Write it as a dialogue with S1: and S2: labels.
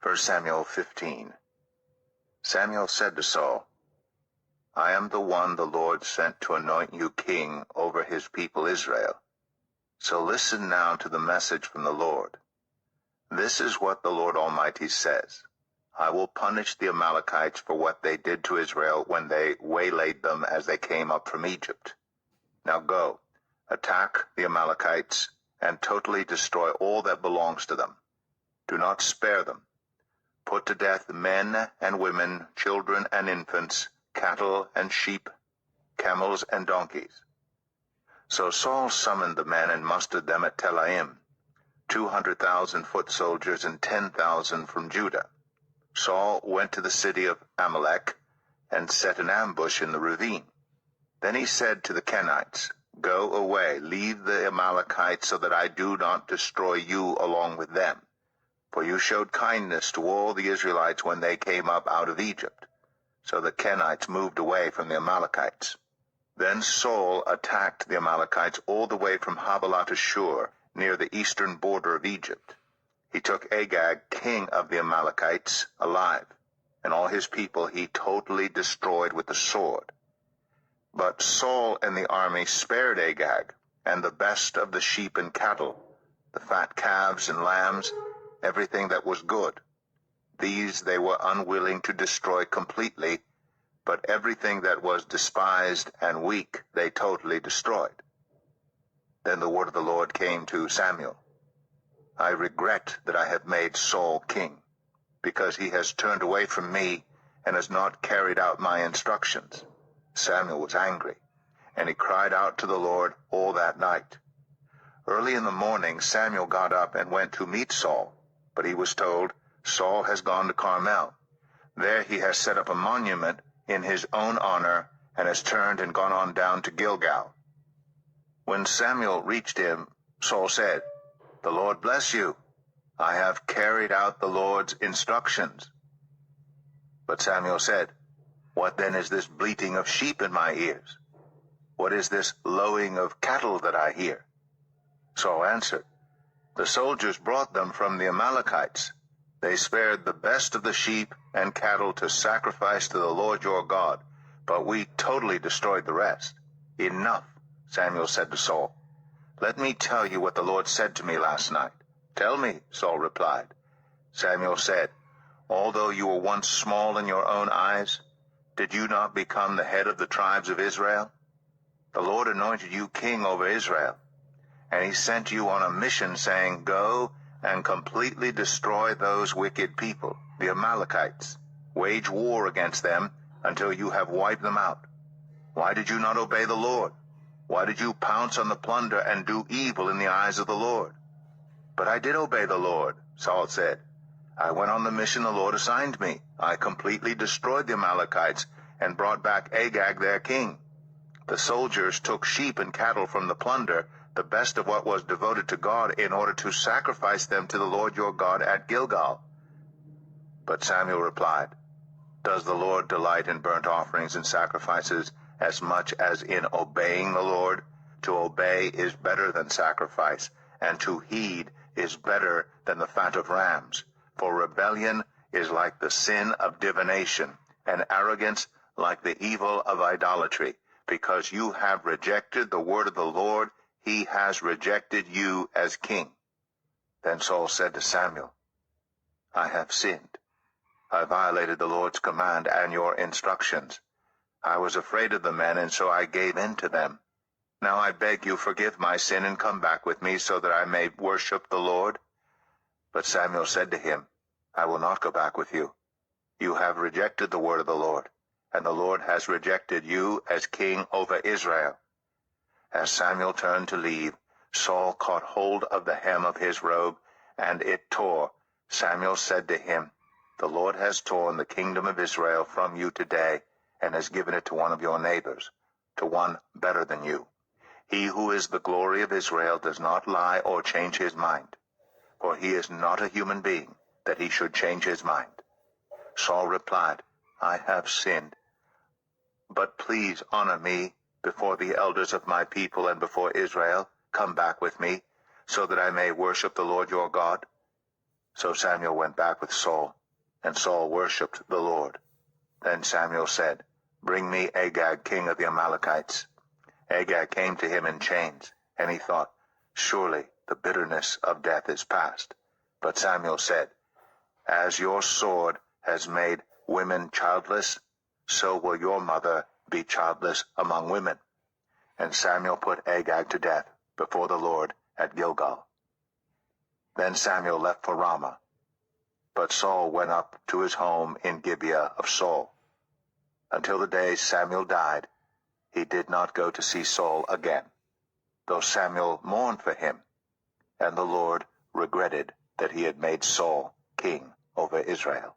S1: 1 Samuel 15. Samuel said to Saul, I am the one the Lord sent to anoint you king over his people Israel. So listen now to the message from the Lord. This is what the Lord Almighty says. I will punish the Amalekites for what they did to Israel when they waylaid them as they came up from Egypt. Now go, attack the Amalekites, and totally destroy all that belongs to them. Do not spare them. Put to death men and women, children and infants, cattle and sheep, camels and donkeys. So Saul summoned the men and mustered them at Telaim, 200,000 foot soldiers and 10,000 from Judah. Saul went to the city of Amalek and set an ambush in the ravine. Then he said to the Kenites, Go away, leave the Amalekites, so that I do not destroy you along with them. For you showed kindness to all the Israelites when they came up out of Egypt. So the Kenites moved away from the Amalekites. Then Saul attacked the Amalekites all the way from Havilah to Shur, near the eastern border of Egypt. He took Agag, king of the Amalekites, alive, and all his people he totally destroyed with the sword. But Saul and the army spared Agag, and the best of the sheep and cattle, the fat calves and lambs, everything that was good. These they were unwilling to destroy completely, but everything that was despised and weak they totally destroyed. Then the word of the Lord came to Samuel. I regret that I have made Saul king, because he has turned away from me and has not carried out my instructions. Samuel was angry, and he cried out to the Lord all that night. Early in the morning Samuel got up and went to meet Saul, but he was told, Saul has gone to Carmel. There he has set up a monument in his own honor and has turned and gone on down to Gilgal. When Samuel reached him, Saul said, The Lord bless you. I have carried out the Lord's instructions. But Samuel said, What then is this bleating of sheep in my ears? What is this lowing of cattle that I hear? Saul answered, The soldiers brought them from the Amalekites. They spared the best of the sheep and cattle to sacrifice to the Lord your God, but we totally destroyed the rest. Enough, Samuel said to Saul. Let me tell you what the Lord said to me last night. Tell me, Saul replied. Samuel said, Although you were once small in your own eyes, did you not become the head of the tribes of Israel? The Lord anointed you king over Israel, and he sent you on a mission saying, Go and completely destroy those wicked people, the Amalekites. Wage war against them until you have wiped them out. Why did you not obey the Lord? Why did you pounce on the plunder and do evil in the eyes of the Lord? But I did obey the Lord, Saul said. I went on the mission the Lord assigned me. I completely destroyed the Amalekites and brought back Agag their king. The soldiers took sheep and cattle from the plunder, the best of what was devoted to God, in order to sacrifice them to the Lord your God at Gilgal. But Samuel replied, Does the Lord delight in burnt offerings and sacrifices as much as in obeying the Lord? To obey is better than sacrifice, and to heed is better than the fat of rams. For rebellion is like the sin of divination, and arrogance like the evil of idolatry. Because you have rejected the word of the Lord, he has rejected you as king. Then Saul said to Samuel, I have sinned. I violated the Lord's command and your instructions. I was afraid of the men, and so I gave in to them. Now I beg you, forgive my sin and come back with me so that I may worship the Lord. But Samuel said to him, I will not go back with you. You have rejected the word of the Lord, and the Lord has rejected you as king over Israel. As Samuel turned to leave, Saul caught hold of the hem of his robe, and it tore. Samuel said to him, The Lord has torn the kingdom of Israel from you today, and has given it to one of your neighbors, to one better than you. He who is the glory of Israel does not lie or change his mind, for he is not a human being, that he should change his mind. Saul replied, I have sinned. But please honor me before the elders of my people and before Israel. Come back with me, so that I may worship the Lord your God. So Samuel went back with Saul, and Saul worshipped the Lord. Then Samuel said, "Bring me Agag, king of the Amalekites." Agag came to him in chains, and he thought, "Surely the bitterness of death is past." But Samuel said, "As your sword has made women childless, so will your mother be childless among women." And Samuel put Agag to death before the Lord at Gilgal. Then Samuel left for Ramah. But Saul went up to his home in Gibeah of Saul. Until the day Samuel died, he did not go to see Saul again, though Samuel mourned for him, and the Lord regretted that he had made Saul king over Israel.